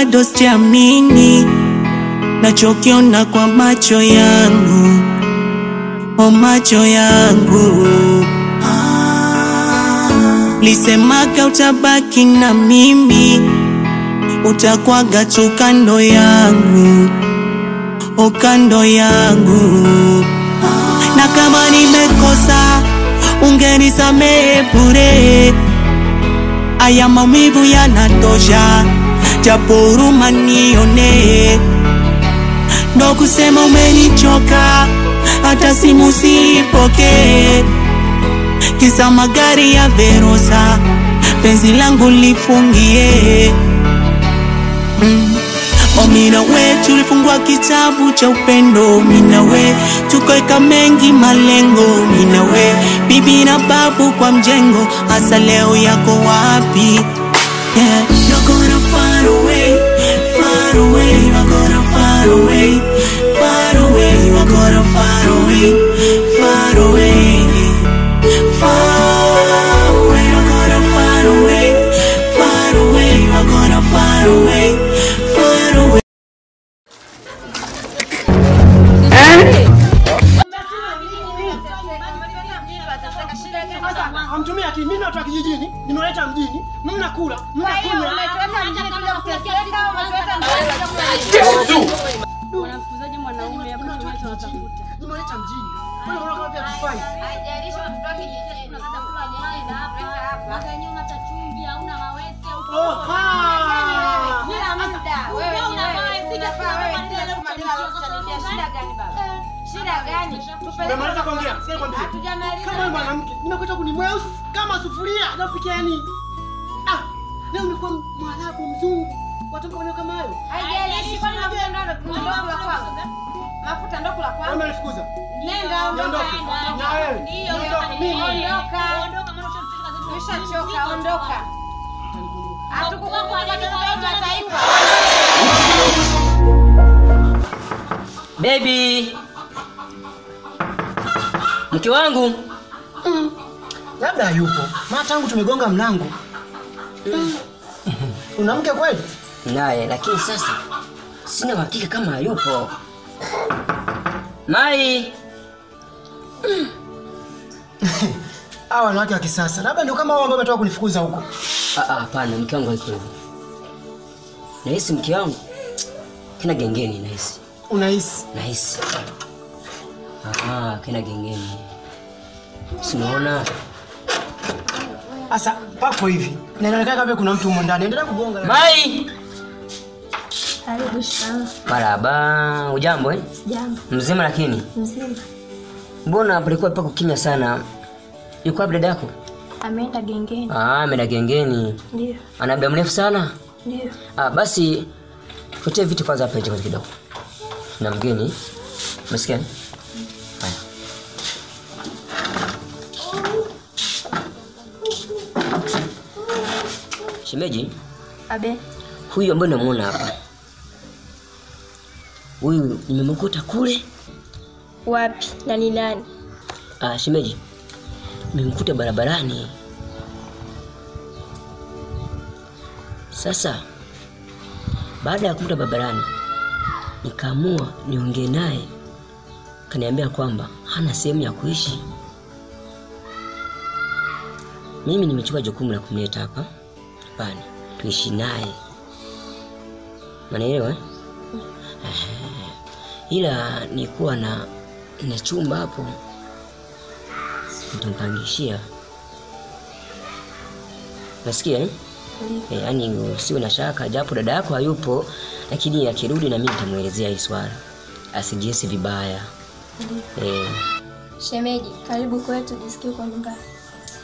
bado siamini nachokiona kwa macho yangu, macho yangu. Lisemaga utabaki na mimi, utakwaga tu kando yangu, kando yangu. Na kama nimekosa ungenisamehe bure, aya maumivu yanatosha, japo huruma nione. Ndo kusema umenichoka, hata simu sipoke, kisa magari ya Verosa, penzi langu lifungie. Mina we tulifungua kitabu cha upendo, mina we tukoeka mengi malengo, mina we bibi na babu kwa mjengo, hasa leo yako wapi? Yeah. You're gonna far away, far away, you're gonna far away, far away, you're gonna far away, far away, far away, you're gonna far away, far away, you're gonna far away, far away. Amtumia kimi mimi watu wa kijijini, nimeleta mjini, mnakula, mnakunywa. Wanafukuzaje mwanaume hapo tunacho watafuta. Nimeleta mjini. Mbona unaona vya kufai? Haijalishi watu wa kijijini tunataka kula nyama na hapa. Maganya una chumvi au una mawese au kila muda. Wewe una mawese sijafaa wewe tena kumaliza kusalimia shida gani baba? Shida gani? Umemaliza kuongea? Sasa kwambie. Hatujamaliza. Kama mwanamke, nimekuita kunimweusi kama sufuria, nafikia nini? Leo nilikuwa Mwarabu mzungu. Watu wanao kama hayo. Haijalishi kwani mafuta ndo kula kwangu. Mafuta ndo kula kwangu. Wewe unifukuza. Nenda ondoka. Na wewe. Ndio ondoka. Ondoka maana ushachoka, ondoka. Hatukukupa kwa taifa. Baby. Mke wangu. Labda yupo. Maana tangu tumegonga mlango. Una mke kweli? Naye, lakini sasa sina uhakika kama yupo. Mai. Hawa wanawake wa kisasa. Labda ndio kama wao ambao wametoka kunifukuza huko. Hapana, mke wangu haiko hivyo. Nahisi mke wangu kina gengeni nahisi. Unahisi? Nahisi. Kina gengeni. Sinaona. Asa pako hivi. Na inaonekana kama kuna mtu huko ndani. Endelea kugonga. Mai. Karibu sana. Marhaba, ujambo eh? Jambo. Mzima lakini? Mzima. Mbona palikuwa pako kimya sana? Yuko wapi dada yako? Ameenda gengeni. Ameenda gengeni. Ndio. Ana muda mrefu sana? Ndio. Basi futie vitu kwanza hapa nje kidogo. Na mgeni. Umesikia? Haya. Shemeji? Abe. Huyu ambaye namuona hapa. Huyu nimemkuta kule. Wapi? Na ni nani? Shemeji. Nimemkuta barabarani. Sasa baada ya kumkuta barabarani nikaamua niongee naye. Kaniambia kwamba hana sehemu ya kuishi. Mimi nimechukua jukumu la kumleta hapa. Hapana, tuishi naye. Unaelewa eh? Ila nilikuwa na chumba hapo. Nitampangishia. Nasikia eh? Yaani usiwe na shaka, japo dada yako hayupo, lakini akirudi na mimi nitamuelezea hii swala. Asijihisi vibaya. Shemeji, karibu kwetu, jisikie kwa nyumbani.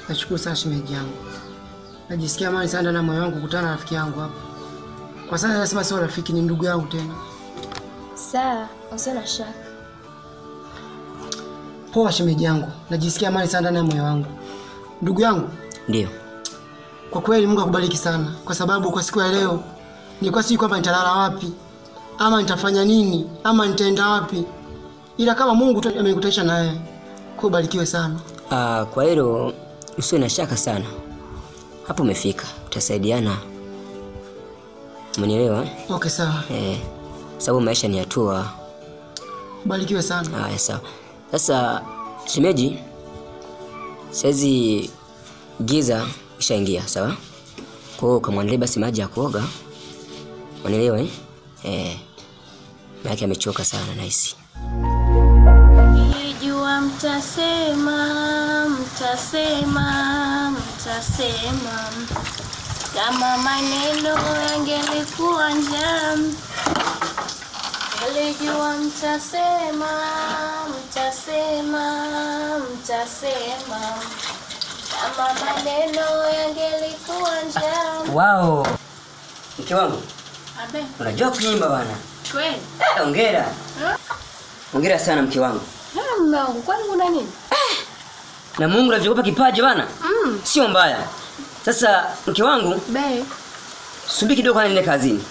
Nashukuru sana shemeji yangu. Najisikia amani sana na moyo wangu kukutana na rafiki yangu hapa. Kwa sasa nasema sio rafiki, ni ndugu yangu tena. Sawa, usiwe na shaka. Poa shemeji yangu. Najisikia amani sana na moyo wangu. Ndugu yangu? Ndio. Kwa kweli Mungu akubariki sana, kwa sababu kwa siku ya leo nilikuwa sijui kwamba nitalala wapi, ama nitafanya nini, ama nitaenda wapi. Ila kama Mungu tu amenikutanisha naye, kubarikiwe sana. Kwa hilo usiwe na shaka sana. Hapo umefika, tutasaidiana. Umenielewa? Okay, sawa. Sababu maisha ni hatua. Barikiwe sana. Haya, sawa. Sasa shemeji, saizi giza ishaingia, sawa? Kwa hiyo kamwandalie basi maji ya kuoga. Unielewa maana amechoka sana nahisi. Nijua mtasema kama maneno yangelikuwa njama. Nilijua mtasema kama maneno yangelikuwa njama. Wow. Mke wangu. Abe. Unajua kuimba bwana. Kweli? Hongera. Hongera sana mke wangu. Mume wangu, kwani una nini? Na Mungu anachokupa kipaji bwana. Sio mbaya. Sasa mke wangu, subiri kidogo kwa niende kazini.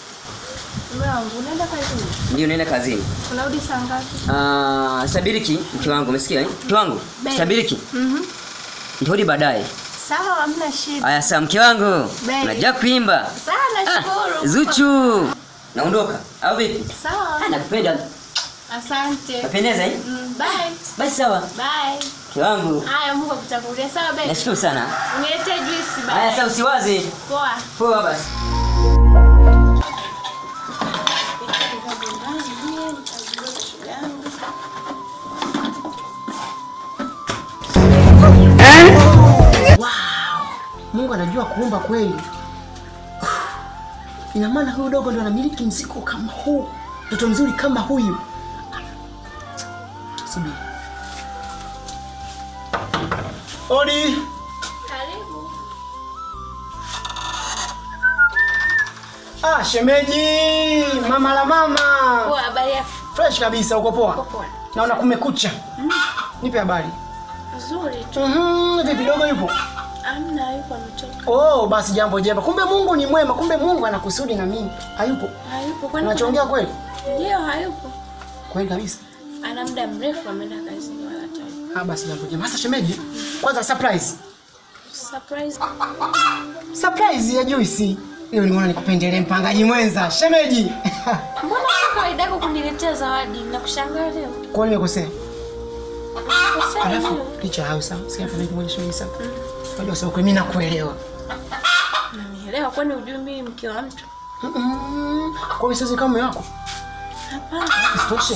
Mume wangu, unaenda kazini? Ndio naenda kazini. Unarudi saa ngapi? Sabiriki mke wangu, umesikia Mke wangu, sabiriki. Ndio baadaye. Sawa, hamna shida. Haya sawa mke wangu. Unajua kuimba? Sana, shukuru. Zuchu. Naondoka. Au vipi? Sawa. Nakupenda. Asante. Napendeza Bye. Bye sawa. Bye. Mke wangu. Haya, Mungu akutangulie. Sawa babe. Nashukuru sana. Uniletee juice bye. Haya sawa, usiwaze. Poa. Poa basi. Mungu anajua kuumba kweli. Ina maana huyu dogo ndio anamiliki mziko kama huu. Mtoto mzuri kama huyu. Subiri. Odi. Karibu. Shemeji, mama la mama. Poa, habari yako? Fresh kabisa, uko poa? Poa. Naona kumekucha. Nipe habari. Nzuri tu. Vipi dogo yupo? Amna, yupo ametoka. Basi jambo jema. Kumbe Mungu ni mwema, kumbe Mungu anakusudi na mimi. Hayupo? Hayupo, kwani Unachoongea kweli? Ndio, hayupo. Kweli kabisa. Ana muda mrefu ameenda kazini wala hata. Basi jambo jema. Sasa shemeji, kwanza surprise. Surprise ya Joyce. Leo nimeona nikupendelee mpangaji mwenza. Shemeji. Mbona si kawaida yako kuniletea zawadi? Nakushangaa leo. Kwa nini nimekosea? Kosea Alafu nini? licha ya hausa, sikia fanya kimoja shemeji sana. Unajua sasa kwa mimi nakuelewa. Unanielewa kwani hujui mimi mke wa mtu? Kwa hiyo sasa kama mume wako? Hapana. Isitoshe.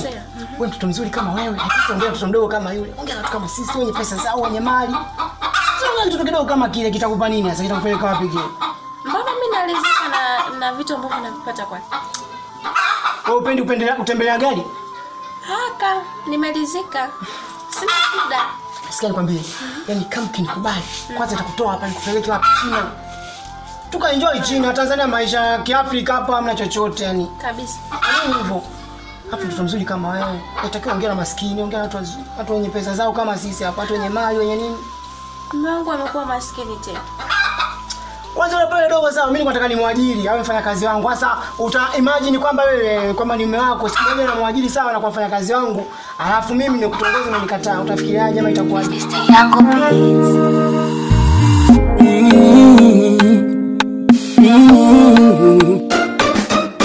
Wewe mtoto mzuri kama wewe, ongea mtoto mdogo kama yule. Ongea watu kama sisi wenye pesa zao, wenye mali. Sio mtoto kidogo kama kile kitakupa nini sasa, kitakupeleka wapi kile? Mbona mimi nalizika na vitu ambavyo navipata kwake? Wewe upendi kutembelea gari? Haka, nimelizika. Sina shida. Sikia nikwambie, yani kama kinikubali, kwanza nitakutoa hapa nikupeleke wapi China. Tukaenjoy China, Tanzania maisha ya Kiafrika hapa hamna chochote yani. Kabisa. Nini hivyo? Hapo mtoto mzuri kama wewe, unatakiwa ongea na maskini, ongea na watu wenye pesa zao kama sisi hapa, watu wenye mali, wenye nini? Mume wangu amekuwa maskini tena. Kwanza yule pale dogo sawa, mimi nataka nimwajiri awe mfanyakazi wangu. Sasa uta imagine kwamba wewe kwamba ni mume wako, siku moja na mwajiri sawa na kwa mfanyakazi wangu, alafu mimi nikutongoza na nikataa. Utafikiriaje ama itakuwaje?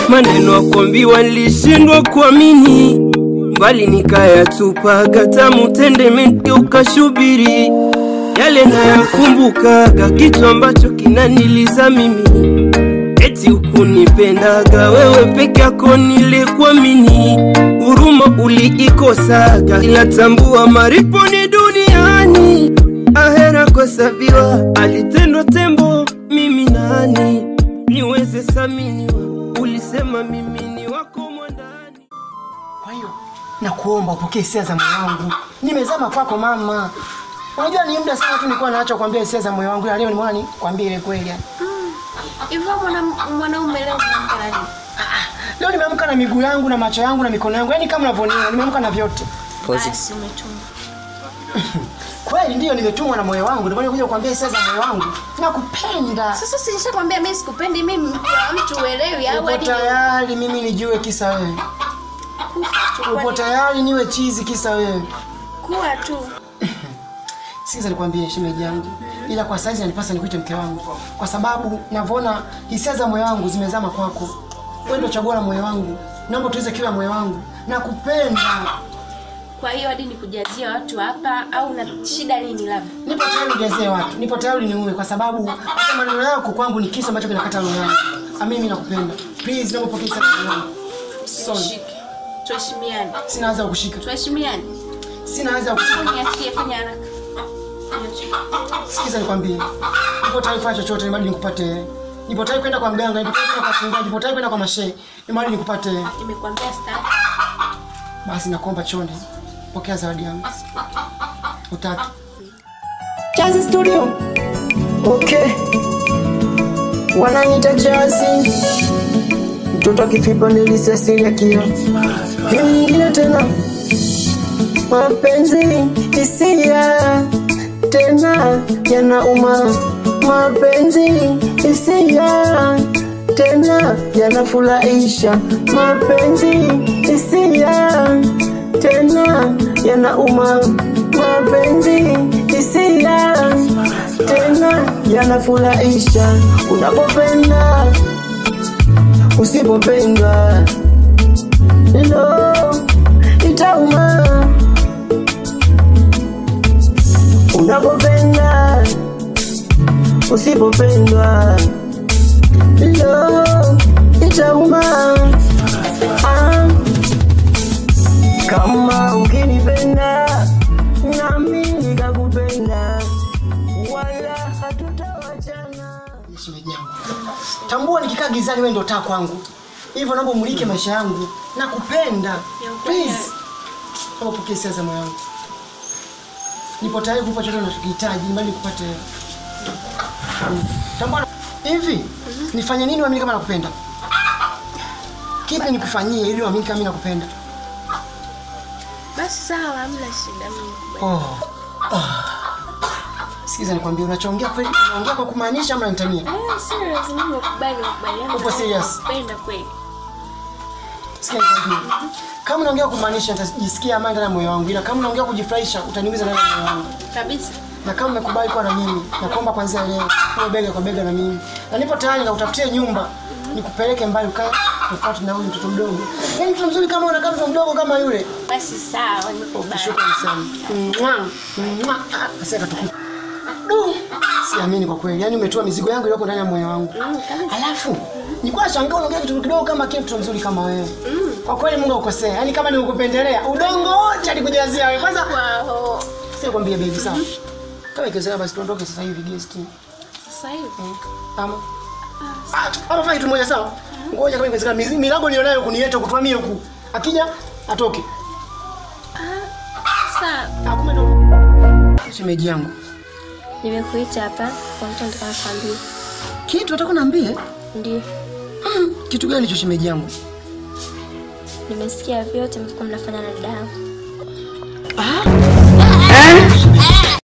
Maneno akwambiwa nilishindwa kuamini, mbali nikayatupa gata mutende menti ukashubiri. Yale nayakumbukaga kitu ambacho kinaniliza mimi, eti ukunipendaga wewe peke yako nilikuamini. Huruma uliikosaga, inatambua maripo ni duniani, ahera kuhesabiwa. Alitendwa tembo, mimi nani niweze saminiwa? Ulisema mimi ni wako mwandani. Kwa hiyo nakuomba upokee hisia za moyo wangu. Nimezama kwako mama. Unajua ni muda sana tu nilikuwa naacha kuambia hisia za moyo wangu. Leo nimeona nikwambie ile kweli yani. Hivyo mwanaume leo unaamka nini? Leo nimeamka na miguu yangu na macho yangu na mikono yangu. Yaani kama unavyoniona nimeamka na vyote. Basi umetumwa. Kweli ndio nimetumwa na moyo wangu. Ndio maana kuja kukuambia hisia za moyo wangu. Nakupenda. Sasa si nishakwambia mimi sikupendi, mimi mtu uelewi au Upo tayari mimi nijue kisa wewe? Upo tayari niwe chizi kisa wewe? Kuwa tu. Sasa nikwambie shemeji yangu, ila kwa saizi nanipasa nikuite mke wangu kwa sababu navona hisia za moyo wangu zimezama kwako. Wewe ndio chaguo la moyo wangu. Naomba tuweze kila moyo wangu. Nakupenda. Kwa hiyo hadi nikujazia watu hapa au na shida nini labda? Nipo tayari nijazie watu. Nipo tayari niume kwa sababu hata maneno yako kwangu ni kisu ambacho kinakata roho yangu. Mimi nakupenda. Please naomba pokea sadaka yangu. Sorry. Tuheshimiane. Sina haja ya kushika. Tuheshimiane. Sina haja ya kushika. Niachie, fanya haraka. Sikiza nikwambie. Nipo tayari kufanya chochote ili nikupate. Nipo tayari kwenda kwa mganga, nipo tayari kwenda kwa mchungaji, nipo tayari kwenda kwa mashehe ili nikupate. Nimekwambia stop. Basi nakuomba chonde. Pokea zawadi yangu. Utaki. Jazzy Studio. Okay. Wananiita Jazzy. Mtoto akifipa nilisasilia kia. Hii nyingine tena. Mapenzi hisia tena yanauma. Mapenzi hisia tena yanafurahisha. Mapenzi hisia tena yanauma. Mapenzi hisia tena yanafurahisha. Unapopenda usipopendwa no itauma. Unapopenda usipopendwa no itauma. Kama ukinipenda nami nikakupenda wala hatutawachana. Shemeji yangu. Tambua nikikaa gizani wewe ndio taa kwangu. Hivyo naomba umulike maisha yangu. Nakupenda. Please. Naomba pokea hisia za moyo wangu. Nipo tayari kukupa chochote unachokihitaji mbali nikupate. Tambua hivi nifanye nini uamini kama nakupenda? Kipi nikufanyie ili uamini kama mimi nakupenda? Basi sawa, hamna shida mimi. Sikiza nikwambie unachoongea kweli, unaongea kwa kumaanisha ama unanitania? Serious, mimi nakubali. Upo serious? Napenda kweli. Sikia nikwambie. Kama unaongea kumaanisha nitajisikia amani ndani ya moyo wangu, ila kama unaongea kujifurahisha utaniumiza ndani ya moyo wangu. Kabisa. Na kama umekubali kuwa na mimi, nakuomba kuanzia leo uwe bega kwa bega na mimi. Na nipo tayari nikutafutie nyumba, nikupeleke mbali ukae tofauti na huyu mtoto mdogo. Yaani mtu mzuri kama unakaa mtoto mdogo kama yule. Basi sawa, nikubali. Shukrani sana. Sasa katukupa. Siamini kwa kweli. Yaani umetoa mizigo yangu iliyoko ndani ya moyo wangu. Alafu nilikuwa nashangaa unaongea kitu kidogo kama kile mtu mzuri kama wewe. Kwa kweli Mungu ukosea. Yaani kama nikupendelea, udongo wote alikujazia wewe. Kwanza Wow. sasa kwambie baby sawa. Kama ikiwezekana basi tuondoke sasa hivi guest. Sasa hivi. Ama ama fanya kitu moja sawa? Ngoja kama ikiwezekana milango nilionayo kunieta kutuamia huku. Akija atoke. Sawa. Akume ndo. Shemeji yangu. Nimekuita hapa kwa mtu nataka nikwambie. Kitu nataka niambie? Ndiyo. Kitu gani hicho shemeji yangu? Nimesikia vyote mlikuwa mnafanya na dada.